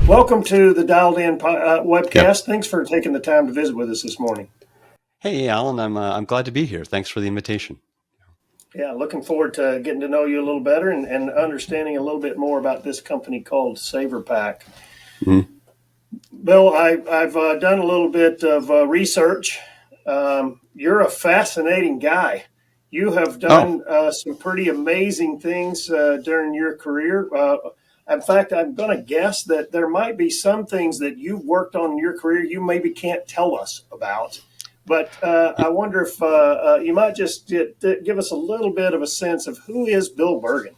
Welcome to the Dialed In webcast. Yep. Thanks for taking the time to visit with us this morning. Hey, Alan, I'm glad to be here. Thanks for the invitation. Yeah, looking forward to getting to know you a little better and understanding a little bit more about this company called SAVRpak. Mhm. Bill, I've done a little bit of research. You're a fascinating guy. You have Oh, done some pretty amazing things during your career. In fact, I'm going to guess that there might be some things that you've worked on in your career you maybe can't tell us about. But I wonder if you might just give us a little bit of a sense of who is Bill Birgen.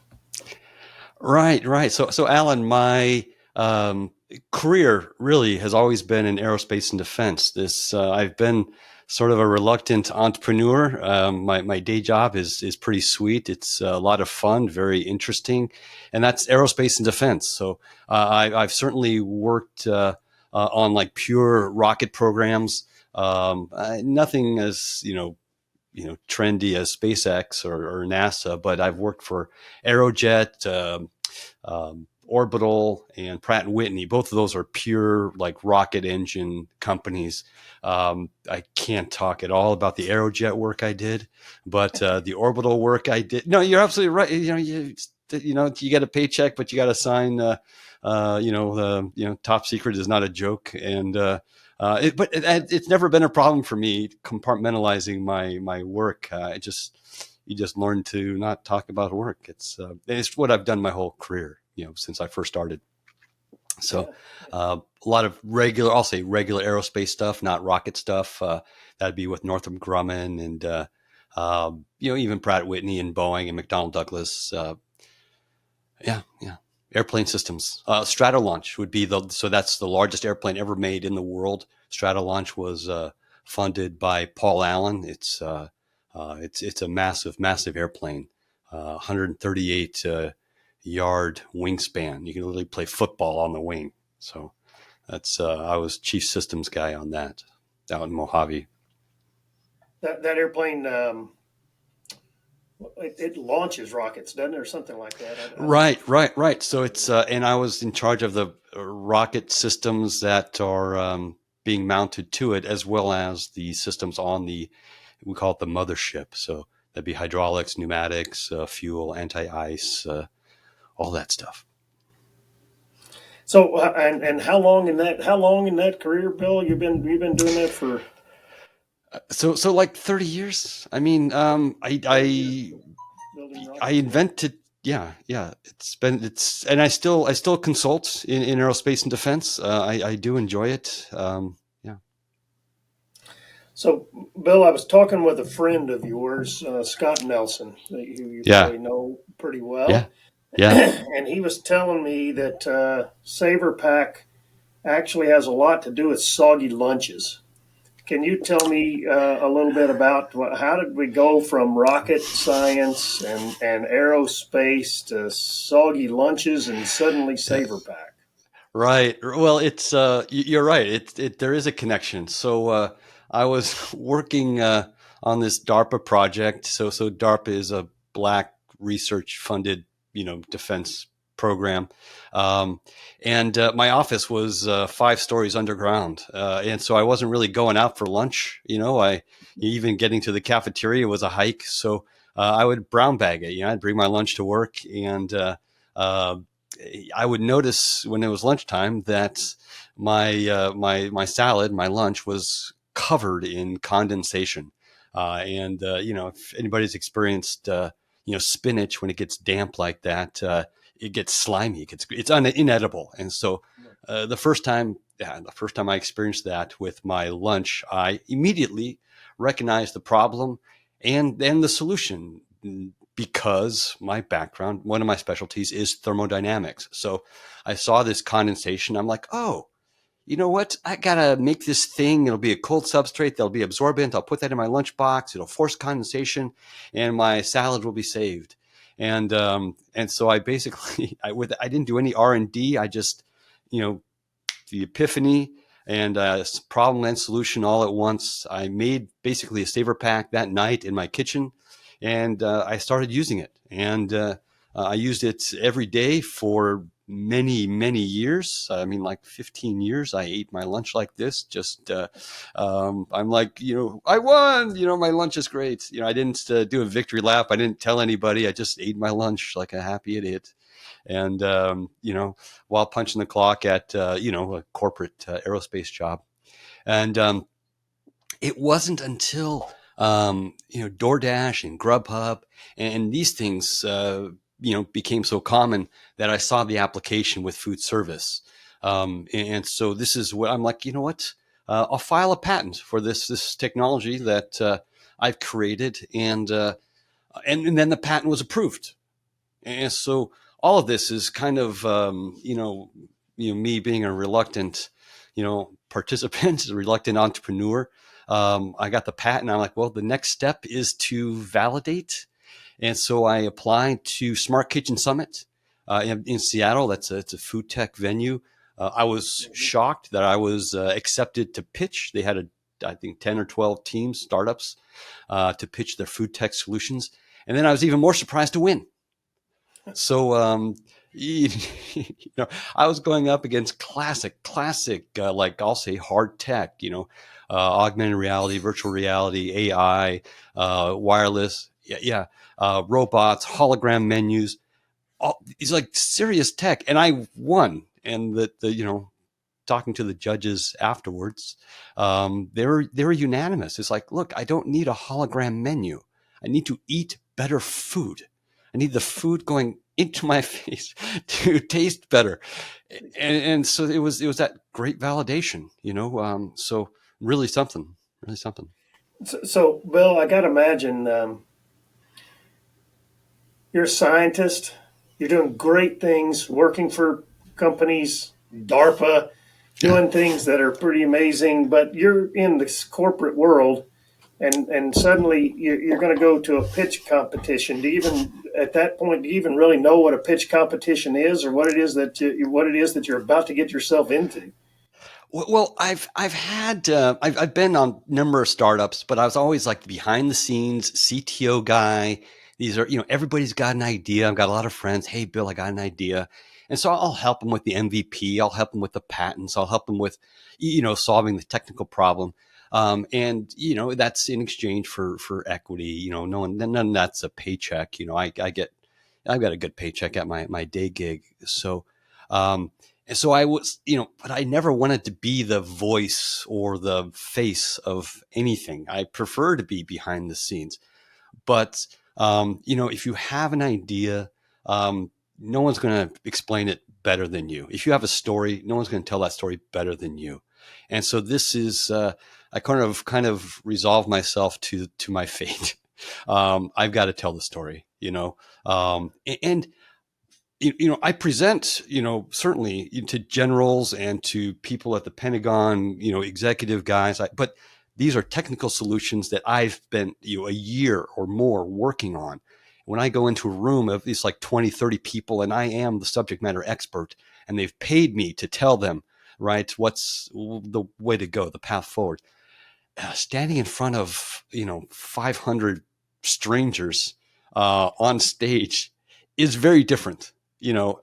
right. So Alan, my career really has always been in aerospace and defense. I've been sort of a reluctant entrepreneur. My day job is pretty sweet. It's a lot of fun, very interesting, and that's aerospace and defense. So I've certainly worked on like pure rocket programs. Nothing as trendy as SpaceX or NASA, but I've worked for Aerojet, Orbital, and Pratt and Whitney. Both of those are pure like rocket engine companies. I can't talk at all about the Aerojet work I did, but the Orbital work I did. No, you're absolutely right. You get a paycheck, but you got to sign. Top secret is not a joke, and it's never been a problem for me compartmentalizing my work. You just learn to not talk about work. It's what I've done my whole career, since I first started. So a lot of I'll say regular aerospace stuff, not rocket stuff. That'd be with Northrop Grumman and even Pratt Whitney and Boeing and McDonnell Douglas. Yeah. Airplane systems. Stratolaunch would be so that's the largest airplane ever made in the world. Stratolaunch was funded by Paul Allen. It's a massive airplane, 138 yard wingspan. You can literally play football on the wing. So that's I was chief systems guy on that out in Mojave. That airplane, it launches rockets, doesn't it, or something like that? I don't know. Right. So it's and I was in charge of the rocket systems that are being mounted to it, as well as the systems on we call it the mothership. So that'd be hydraulics, pneumatics, fuel, anti-ice, all that stuff. So and how long in that career, Bill? You've been doing that for So like 30 years. I mean, 30 years building I rockets. Yeah. invented. Yeah. And I still consult in aerospace and defense. I do enjoy it. Yeah. So, Bill, I was talking with a friend of yours, Scott Nelson, who you Yeah. probably know pretty Yeah. well, Yeah. and he was telling me that SAVRpak actually has a lot to do with soggy lunches. Can you tell me a little bit about how did we go from rocket science and aerospace to soggy lunches and suddenly SAVRpak? Right. Well, you're right. There is a connection. So I was working on this DARPA project. So DARPA is a black research funded, defense program. Um, and my office was 5 stories underground. And so I wasn't really going out for lunch. I even getting to the cafeteria was a hike. So I would brown bag it. I'd bring my lunch to work and uh, I would notice when it was lunchtime that my salad, my lunch was covered in condensation. If anybody's experienced spinach when it gets damp like that, it gets slimy. It's inedible. And so the first time I experienced that with my lunch, I immediately recognized the problem and then the solution, because my background, one of my specialties is thermodynamics. So I saw this condensation. I'm like, oh, you know what? I gotta make this thing. It'll be a cold substrate. That'll be absorbent. I'll put that in my lunchbox. It'll force condensation, and my salad will be saved. And so I basically I didn't do any R&D. I just you know the epiphany and problem and solution all at once. I made basically a SAVRpak that night in my kitchen, and I started using it. And I used it every day for many years. I mean, like 15 years, I ate my lunch like this. Just, I'm like, I won. My lunch is great. I didn't do a victory lap. I didn't tell anybody. I just ate my lunch like a happy idiot. And while punching the clock at a corporate aerospace job. And it wasn't until DoorDash and Grubhub and these things became so common that I saw the application with food service. And so this is what I'm like, what? I'll file a patent for this technology that I've created, and then the patent was approved. And so all of this is kind of me being a reluctant participant, a reluctant entrepreneur. I got the patent. I'm like, well, the next step is to validate. And so I applied to Smart Kitchen Summit in Seattle. It's a food tech venue. I was shocked that I was accepted to pitch. They had I think 10 or 12 teams, startups, to pitch their food tech solutions. And then I was even more surprised to win. So, I was going up against classic, like I'll say hard tech, augmented reality, virtual reality, AI, wireless, robots, hologram menus, it's like serious tech. And I won. And talking to the judges afterwards, they were unanimous. It's like, look, I don't need a hologram menu. I need to eat better food. I need the food going into my face to taste better. And so it was that great validation, so really something. So Bill, I got to imagine you're a scientist. You're doing great things, working for companies, DARPA, doing things that are pretty amazing, but you're in this corporate world. And suddenly you're going to go to a pitch competition. At that point, do you even really know what a pitch competition is, or what it is that you're about to get yourself into? Well, I've been on a number of startups, but I was always like the behind the scenes CTO guy. These are, everybody's got an idea. I've got a lot of friends. Hey, Bill, I got an idea. And so I'll help them with the MVP. I'll help them with the patents. I'll help them with, solving the technical problem. And that's in exchange for equity. None of that's a paycheck. I've got a good paycheck at my day gig. So, and so I was, but I never wanted to be the voice or the face of anything. I prefer to be behind the scenes. But if you have an idea, no one's going to explain it better than you. If you have a story, no one's going to tell that story better than you. And so this is, I kind of resolved myself to my fate. I've got to tell the story, and I present, certainly to generals and to people at the Pentagon, executive guys, but these are technical solutions that I've been, a year or more working on. When I go into a room of these like 20, 30 people, and I am the subject matter expert, and they've paid me to tell them, right, what's the way to go, the path forward. Standing in front of 500 strangers on stage is very different.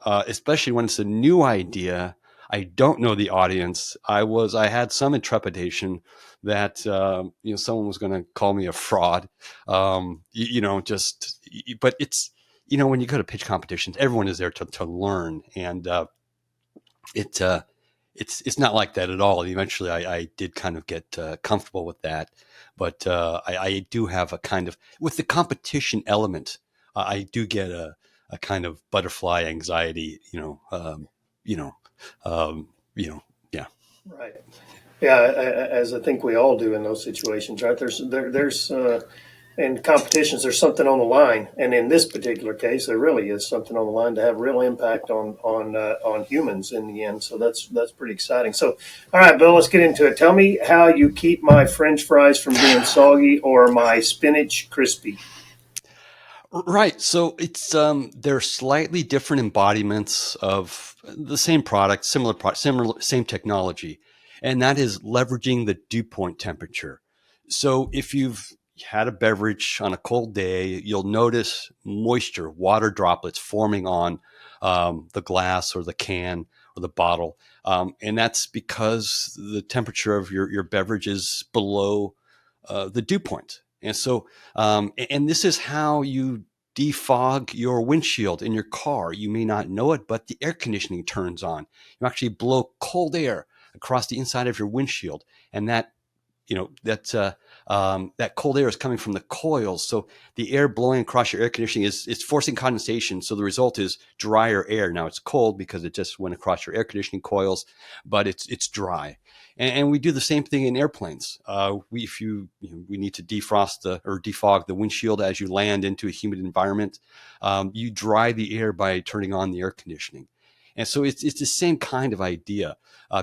Especially when it's a new idea. I don't know the audience. I had some intrepidation that someone was going to call me a fraud. But it's when you go to pitch competitions, everyone is there to learn, and it's not like that at all. Eventually, I did kind of get comfortable with that, but I do have a kind of, with the competition element, I do get a kind of butterfly anxiety. Yeah. Right. Yeah, as I think we all do in those situations, right? There's in competitions, there's something on the line, and in this particular case, there really is something on the line to have real impact on humans in the end. So that's pretty exciting. So, all right, Bill, let's get into it. Tell me how you keep my French fries from being soggy or my spinach crispy. Right. So it's they're slightly different embodiments of the same product, similar, same technology, and that is leveraging the dew point temperature. So if you've had a beverage on a cold day, you'll notice moisture, water droplets forming on the glass or the can or the bottle. And that's because the temperature of your beverage is below the dew point. And so, and this is how you defog your windshield in your car. You may not know it, but the air conditioning turns on. You actually blow cold air across the inside of your windshield, and that that cold air is coming from the coils. So the air blowing across your air conditioning is forcing condensation. So the result is drier air. Now it's cold because it just went across your air conditioning coils, but it's dry. And we do the same thing in airplanes. We need to defrost or defog the windshield as you land into a humid environment. You dry the air by turning on the air conditioning. And so it's the same kind of idea.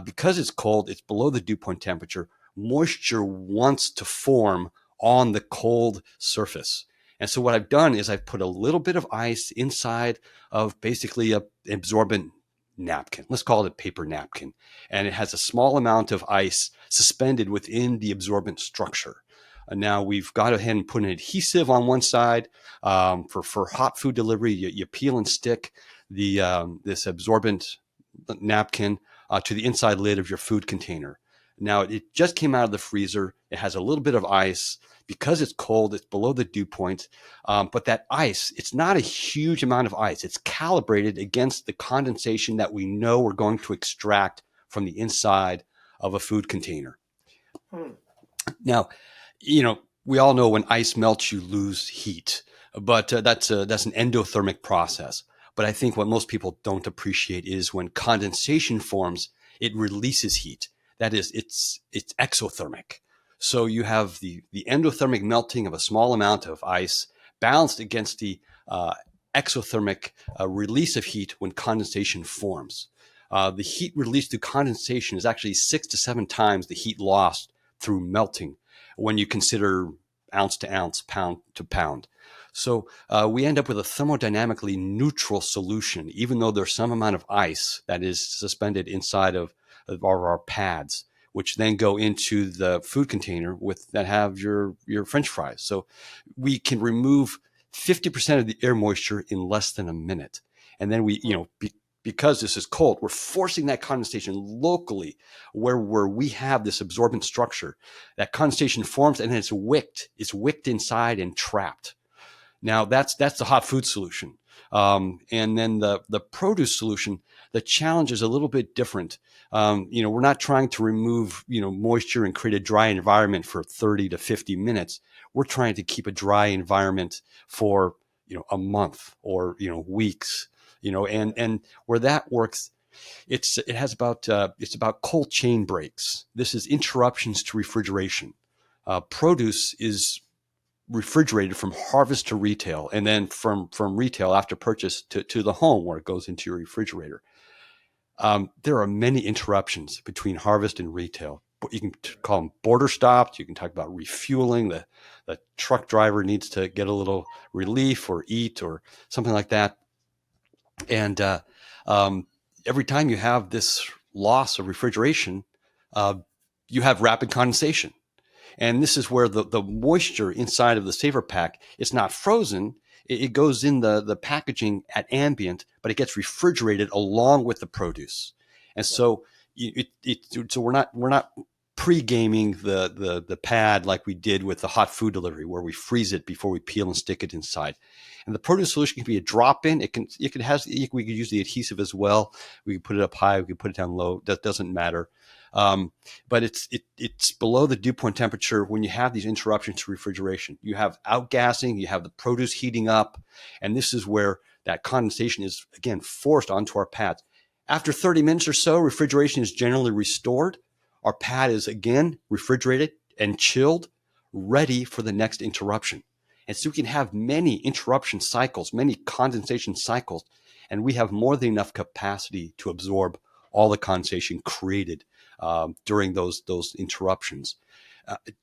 Because it's cold, it's below the dew point temperature. Moisture wants to form on the cold surface. And so what I've done is I've put a little bit of ice inside of basically an absorbent napkin. Let's call it a paper napkin. And it has a small amount of ice suspended within the absorbent structure. Now we've got ahead and put an adhesive on one side for hot food delivery. You peel and stick this absorbent napkin to the inside lid of your food container. Now, it just came out of the freezer. It has a little bit of ice. Because it's cold, it's below the dew point. But that ice, it's not a huge amount of ice. It's calibrated against the condensation that we know we're going to extract from the inside of a food container. Now, we all know when ice melts, you lose heat. But that's an endothermic process. But I think what most people don't appreciate is when condensation forms, it releases heat. That is, it's exothermic. So you have the endothermic melting of a small amount of ice balanced against the exothermic release of heat when condensation forms. The heat released through condensation is actually 6 to 7 times the heat lost through melting when you consider ounce to ounce, pound to pound. So we end up with a thermodynamically neutral solution, even though there's some amount of ice that is suspended inside of our pads, which then go into the food container that have your French fries. So we can remove 50% of the air moisture in less than a minute. And then because this is cold, we're forcing that condensation locally where we have this absorbent structure. That condensation forms and then it's wicked inside and trapped. Now that's the hot food solution. And then the produce solution, the challenge is a little bit different. We're not trying to remove, moisture and create a dry environment for 30 to 50 minutes. We're trying to keep a dry environment for, a month or, weeks, and where that works, it's about cold chain breaks. This is interruptions to refrigeration. Produce is refrigerated from harvest to retail, and then from retail after purchase to the home where it goes into your refrigerator. There are many interruptions between harvest and retail. You can call them border stops. You can talk about refueling. The truck driver needs to get a little relief or eat or something like that. And every time you have this loss of refrigeration, you have rapid condensation. And this is where the moisture inside of the SAVRpack is not frozen. It goes in the packaging at ambient, but it gets refrigerated along with the produce. And so so we're not pre-gaming the pad like we did with the hot food delivery, where we freeze it before we peel and stick it inside. And the produce solution can be a drop-in. We could use the adhesive as well. We can put it up high. We can put it down low. That doesn't matter. But it's below the dew point temperature when you have these interruptions to refrigeration. You have outgassing, you have the produce heating up, and this is where that condensation is, again, forced onto our pads. After 30 minutes or so, refrigeration is generally restored. Our pad is, again, refrigerated and chilled, ready for the next interruption. And so we can have many interruption cycles, many condensation cycles, and we have more than enough capacity to absorb all the condensation created during those interruptions.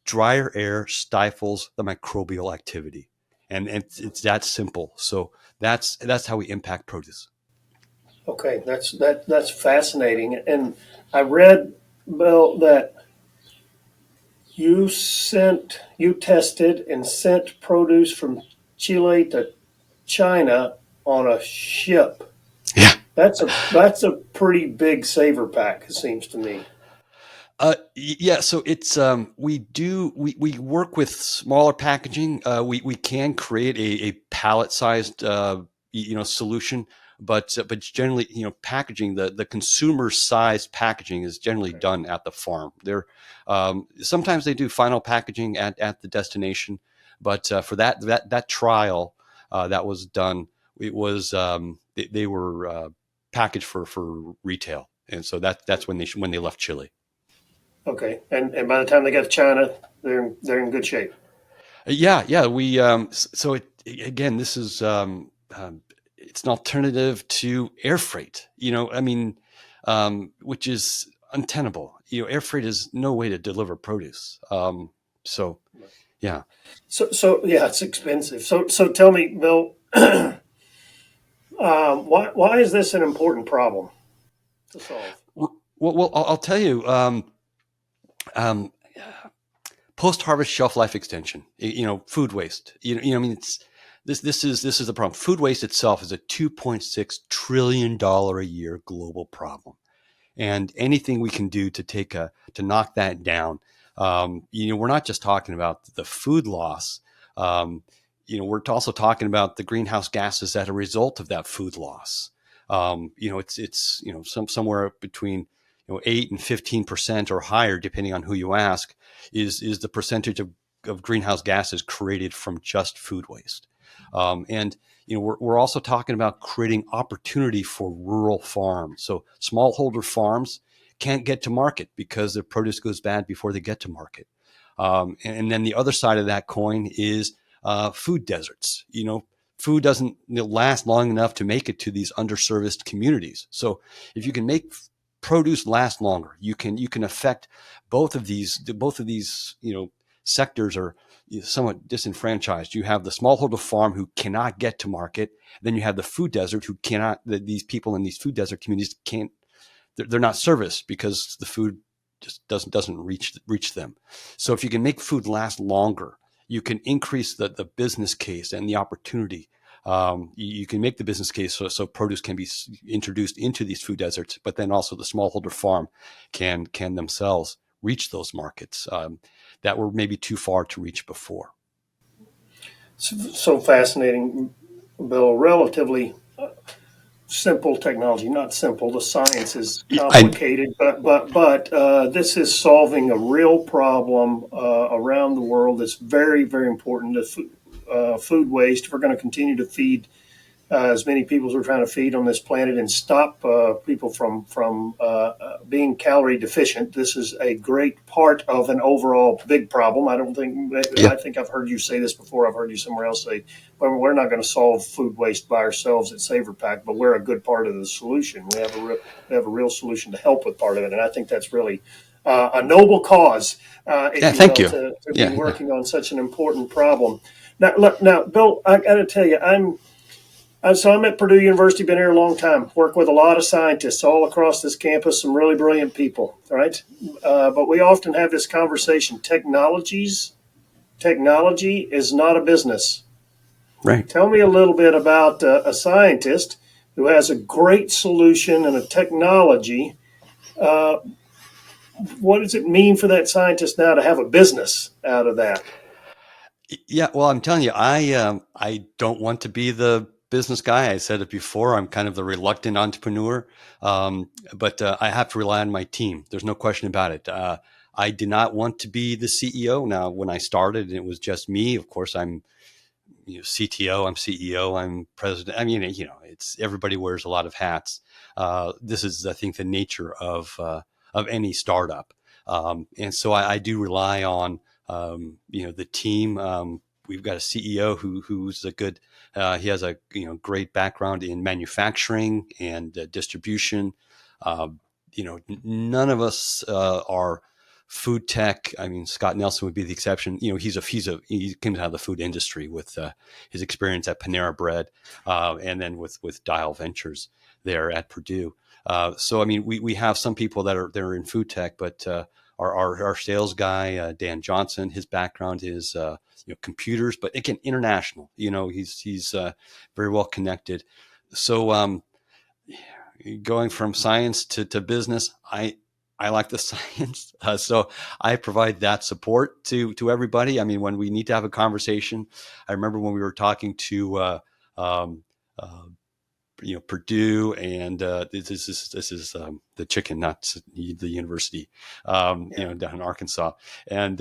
Drier air stifles the microbial activity, and it's that simple. So that's how we impact produce. Okay, that's fascinating. And I read, Bill, that you tested and sent produce from Chile to China on a ship. Yeah. That's a pretty big SAVRpack, it seems to me. Yeah, so it's we work with smaller packaging. We can create a pallet sized solution, but generally packaging the consumer sized packaging is generally done at the farm. There sometimes they do final packaging at the destination, but for that trial that was done, it was they were packaged for retail, and so that's when they left Chile. Okay, and by the time they got to China, they're in good shape. Yeah. We so again, this is it's an alternative to air freight. Which is untenable. Air freight is no way to deliver produce. So yeah. So yeah, it's expensive. So tell me, Bill, why is this an important problem to solve? Well, I'll tell you. Um, Post-harvest shelf life extension. Food waste. I mean, it's this is the problem. Food waste itself is a $2.6 trillion a year global problem, and anything we can do to knock that down. We're not just talking about the food loss. We're also talking about the greenhouse gases that are a result of that food loss. It's somewhere between 8 and 15% or higher, depending on who you ask, is the percentage of greenhouse gases created from just food waste. And we're also talking about creating opportunity for rural farms. So smallholder farms can't get to market because their produce goes bad before they get to market. And then the other side of that coin is food deserts. Food doesn't last long enough to make it to these underserviced communities. So if you can make produce last longer, you can affect both of these sectors are somewhat disenfranchised. You have the smallholder farm who cannot get to market. Then you have the food desert who cannot. These people in these food desert communities can't. They're not serviced because the food just doesn't reach them. So if you can make food last longer, you can increase the business case and the opportunity. You can make the business case so produce can be introduced into these food deserts, but then also the smallholder farm can themselves reach those markets that were maybe too far to reach before. So fascinating, Bill. Relatively simple technology, not simple. The science is complicated, but this is solving a real problem around the world that's very, very important. Food waste. If we're going to continue to feed as many people as we're trying to feed on this planet and stop people from being calorie deficient, this is a great part of an overall big problem. I think I've heard you say this before. I've heard you somewhere else say, well, we're not going to solve food waste by ourselves at SAVRpak, but we're a good part of the solution. We have a real solution to help with part of it, and I think that's really a noble cause. Thank you. To be working on such an important problem. Now, Bill, I got to tell you, I'm at Purdue University, been here a long time, work with a lot of scientists all across this campus, some really brilliant people, right? But we often have this conversation, technology is not a business. Right. Tell me a little bit about a scientist who has a great solution and a technology. What does it mean for that scientist now to have a business out of that? Yeah, well, I'm telling you, I don't want to be the business guy. I said it before. I'm kind of the reluctant entrepreneur, but I have to rely on my team. There's no question about it. I did not want to be the CEO. Now, when I started, it was just me. Of course, I'm CTO, I'm CEO, I'm president. I mean, it's everybody wears a lot of hats. This is, I think, the nature of any startup, and so I do rely on the team. We've got a CEO who's a good. He has a great background in manufacturing and distribution. None of us are food tech. I mean, Scott Nelson would be the exception. He came out of the food industry with his experience at Panera Bread, and then with Dial Ventures there at Purdue. So I mean, we have some people that are in food tech, but our sales guy, Dan Johnson, his background is computers, but again, international. He's very well connected. So going from science to business, I like the science, so I provide that support to everybody. I mean, when we need to have a conversation, I remember when we were talking to um, uh, Purdue, and this is the chicken, not the university, down in Arkansas, and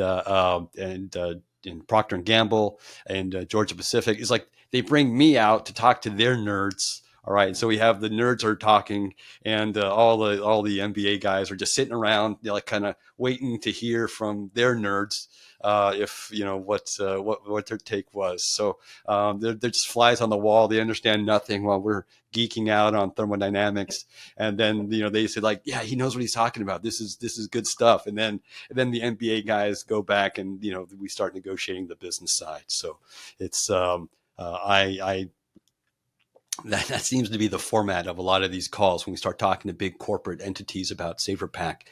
in Procter and Gamble and Georgia Pacific. It's like they bring me out to talk to their nerds. All right, so we have the nerds are talking, and all the MBA guys are just sitting around, like kind of waiting to hear from their nerds, if what their take was. So they're just flies on the wall. They understand nothing while we're geeking out on thermodynamics. And then they say like, yeah, he knows what he's talking about. This is good stuff. And then the MBA guys go back and we start negotiating the business side. So it's I that seems to be the format of a lot of these calls when we start talking to big corporate entities about SAVRpak.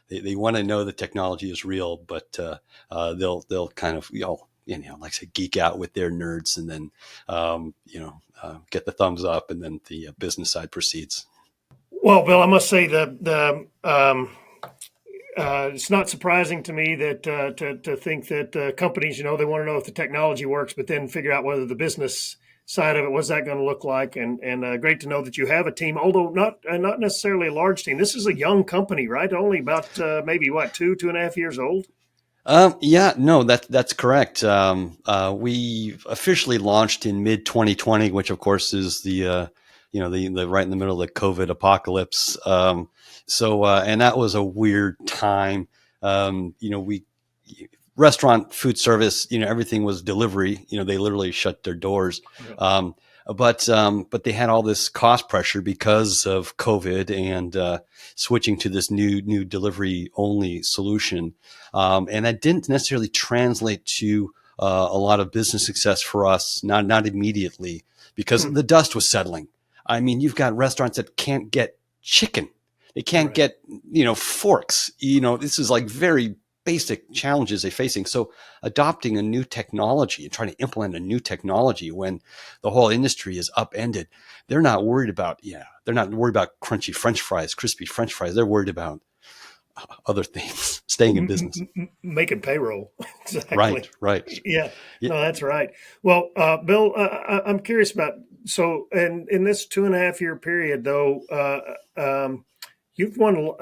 They want to know the technology is real, but they'll kind of like I said, geek out with their nerds, and then get the thumbs up, and then the business side proceeds. Well, Bill, I must say that it's not surprising to me that to think that companies, they want to know if the technology works, but then figure out whether the business side of it, what's that going to look like? And great to know that you have a team, although not necessarily a large team. This is a young company, right? Only about maybe 2.5 years old. Yeah, no, that's correct. We officially launched in mid 2020, which of course is the right in the middle of the COVID apocalypse. And that was a weird time. We restaurant, food service, everything was delivery. They literally shut their doors. Yeah. But they had all this cost pressure because of COVID and switching to this new delivery only solution. And that didn't necessarily translate to a lot of business success for us, not immediately, because the dust was settling. I mean, you've got restaurants that can't get chicken. They can't get, forks. This is like very basic challenges they're facing. So adopting a new technology and trying to implement a new technology when the whole industry is upended, they're not worried about crunchy French fries, crispy French fries. They're worried about other things, staying in business. Making payroll. Exactly. Right. Yeah. No, that's right. Well, Bill, I'm curious about, so in this 2.5 year period, though, you've won,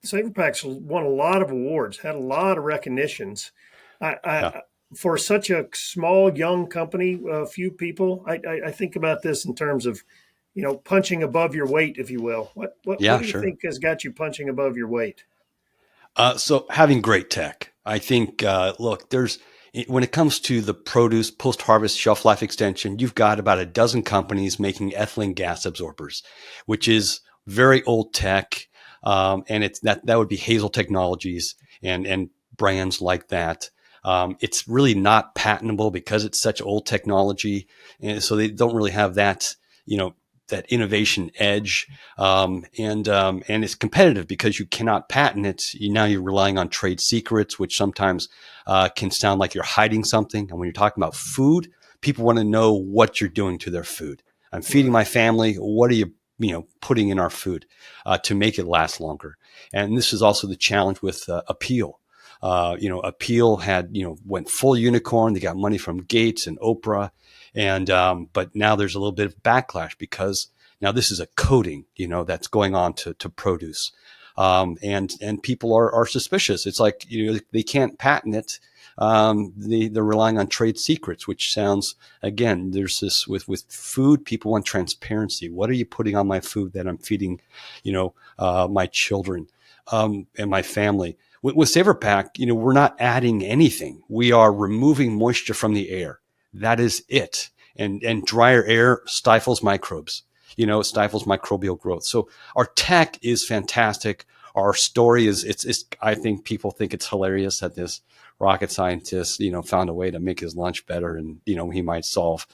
SAVRpak's won a lot of awards, had a lot of recognitions. For such a small, young company, a few people, I think about this in terms of, punching above your weight, if you will. What do you think has got you punching above your weight? So having great tech, I think, when it comes to the produce post-harvest shelf life extension, you've got about a dozen companies making ethylene gas absorbers, which is very old tech. And it's that would be Hazel Technologies and brands like that. It's really not patentable because it's such old technology. And so they don't really have that, that innovation edge. And it's competitive because you cannot patent it. Now you're relying on trade secrets, which sometimes can sound like you're hiding something. And when you're talking about food, people want to know what you're doing to their food. I'm feeding my family. What are you putting in our food to make it last longer? And this is also the challenge with Appeal. Appeal had, went full unicorn. They got money from Gates and Oprah. And, but now there's a little bit of backlash because now this is a coating, that's going on to produce. And people are suspicious. It's like, they can't patent it. They're relying on trade secrets, which sounds, again, there's this with food, people want transparency. What are you putting on my food that I'm feeding, my children, and my family? With SAVRpak, we're not adding anything. We are removing moisture from the air. That is it. And drier air stifles microbes, stifles microbial growth. So our tech is fantastic. Our story is, I think people think it's hilarious that this rocket scientist, found a way to make his lunch better, and he might solve,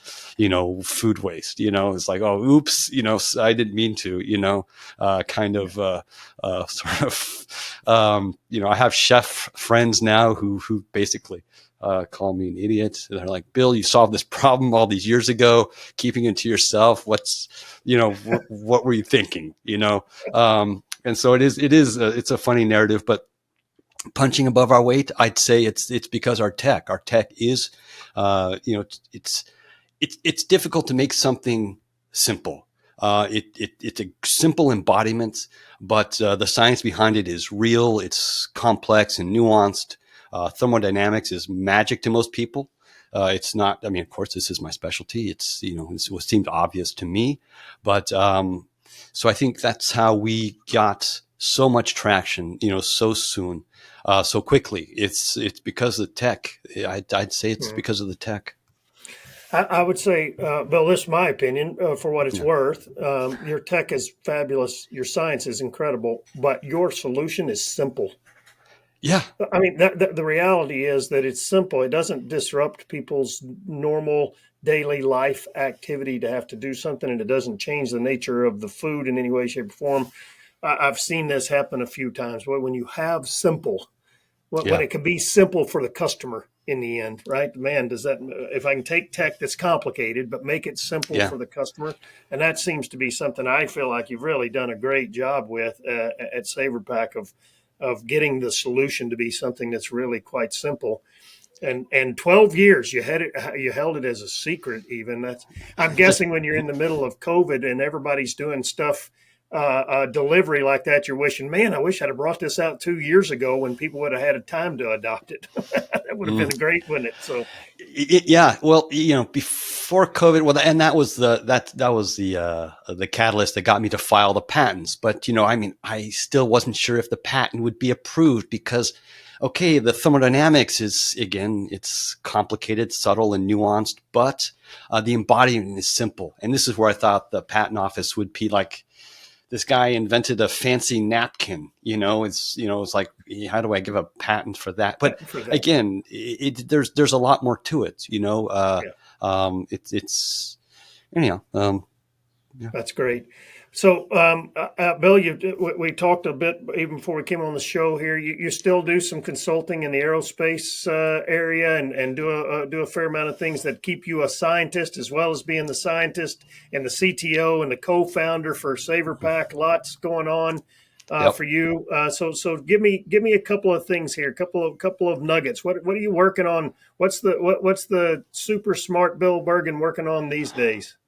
food waste. It's like, oh, oops, I didn't mean to, kind of sort of. I have chef friends now who basically call me an idiot. They're like, Bill, you solved this problem all these years ago, keeping it to yourself. What were you thinking? And so it's a funny narrative, but punching above our weight, I'd say it's because our tech is, it's difficult to make something simple. It's a simple embodiment, but the science behind it is real. It's complex and nuanced. Thermodynamics is magic to most people. It's not. I mean, of course, this is my specialty. It's it seemed obvious to me, but so I think that's how we got so much traction, so soon, so quickly. It's because of the tech. I'd say it's because of the tech. I would say, Bill, this is my opinion, for what it's Yeah. worth. Your tech is fabulous. Your science is incredible, but your solution is simple. Yeah. I mean, the reality is that it's simple. It doesn't disrupt people's normal daily life activity to have to do something, and it doesn't change the nature of the food in any way, shape, or form. I've seen this happen a few times. When you have simple, when Yeah. it can be simple for the customer in the end, right? Man, does that, if I can take tech that's complicated, but make it simple Yeah. for the customer. And that seems to be something I feel like you've really done a great job with at SAVRpak of getting the solution to be something that's really quite simple. And 12 years you held it as a secret. Even that's, I'm guessing when you're in the middle of COVID and everybody's doing stuff, delivery like that, you're wishing, man, I wish I'd have brought this out 2 years ago when people would have had a time to adopt it. That would have been great, wouldn't it? So Yeah, well, before COVID, well, and that was the catalyst that got me to file the patents. But I mean, I still wasn't sure if the patent would be approved because, okay, the thermodynamics is, again, it's complicated, subtle, and nuanced, but the embodiment is simple. And this is where I thought the patent office would be like, this guy invented a fancy napkin, it's like, how do I give a patent for that? But for that, again, there's a lot more to it, yeah. it's anyhow, yeah. That's great. So, Bill, we talked a bit even before we came on the show here. You still do some consulting in the aerospace area and do a fair amount of things that keep you a scientist as well as being the scientist and the CTO and the co-founder for SAVRpak. Lots going on Yep. for you. So give me a couple of things here, couple of nuggets. What are you working on? What's the super smart Bill Birgen working on these days?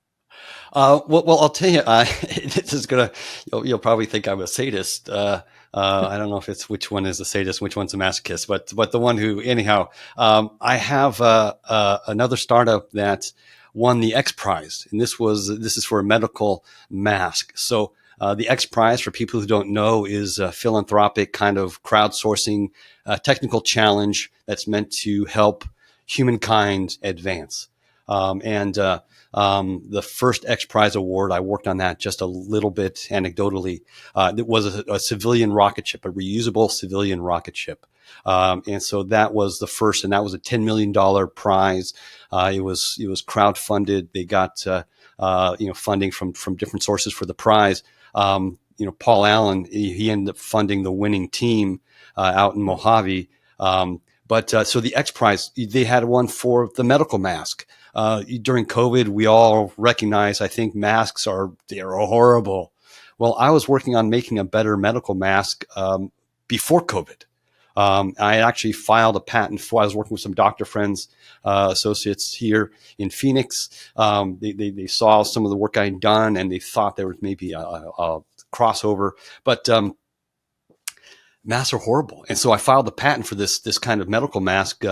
Well, I'll tell you, this is you'll probably think I'm a sadist. I don't know if it's which one is a sadist, which one's a masochist, but the one who, anyhow, I have another startup that won the X Prize, and this is for a medical mask. So the X Prize, for people who don't know, is a philanthropic kind of crowdsourcing technical challenge that's meant to help humankind advance. The first X Prize award, I worked on that just a little bit anecdotally. It was a civilian rocket ship, a reusable civilian rocket ship. And so that was the first, and that was a $10 million prize. It was crowdfunded. They got, funding from different sources for the prize. Paul Allen, he ended up funding the winning team, out in Mojave. So the X Prize, they had one for the medical mask. During COVID, we all recognize, I think, masks they're horrible. Well, I was working on making a better medical mask before COVID. I actually filed a patent I was working with some doctor friends, associates here in Phoenix. They saw some of the work I had done, and they thought there was maybe a crossover, but masks are horrible. And so I filed the patent for this kind of medical mask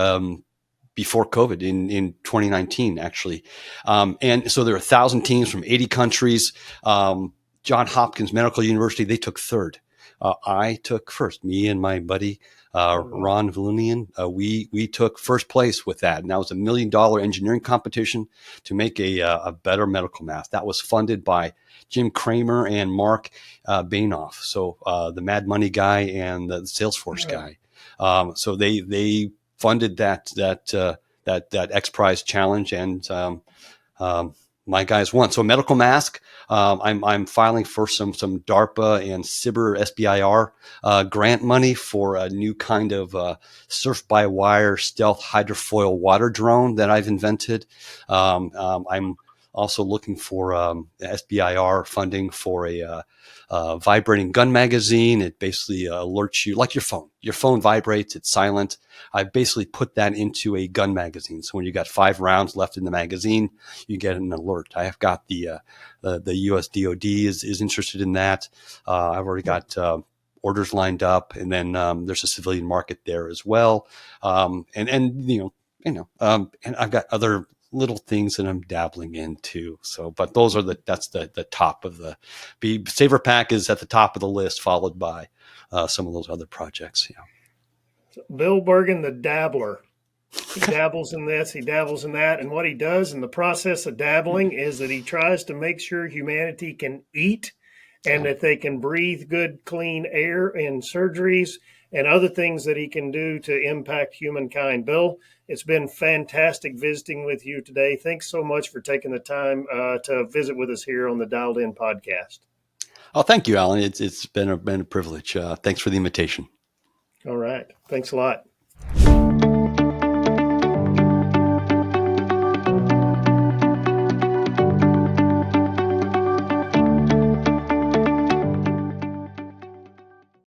before COVID in 2019, actually. And so there are 1,000 teams from 80 countries. Johns Hopkins Medical University, they took third. I took first. Me and my buddy Ron Valunian, we took first place with that, and that was $1 million engineering competition to make a better medical mask. That was funded by Jim Cramer and Mark Bainoff, so the Mad Money guy and the Salesforce guy. So they funded that X Prize challenge, and my guys won. So medical mask. I'm filing for some DARPA and SBIR SBIR grant money for a new kind of surf by wire stealth hydrofoil water drone that I've invented. I'm also looking for SBIR funding for a vibrating gun magazine. It basically alerts you, like your phone. Your phone vibrates, it's silent. I basically put that into a gun magazine. So when you got 5 rounds left in the magazine, you get an alert. I have got the US DoD is interested in that. I've already got orders lined up, and then there's a civilian market there as well. And and I've got other little things that I'm dabbling into. So, but those are that's the top of the SAVRpak is at the top of the list, followed by some of those other projects. Bill Birgen, the dabbler. He dabbles in this, he dabbles in that. And what he does in the process of dabbling is that he tries to make sure humanity can eat and that they can breathe good, clean air in surgeries and other things that he can do to impact humankind. Bill, it's been fantastic visiting with you today. Thanks so much for taking the time to visit with us here on the Dialed In podcast. Oh, thank you, Allan. It's been a privilege. Thanks for the invitation. All right. Thanks a lot.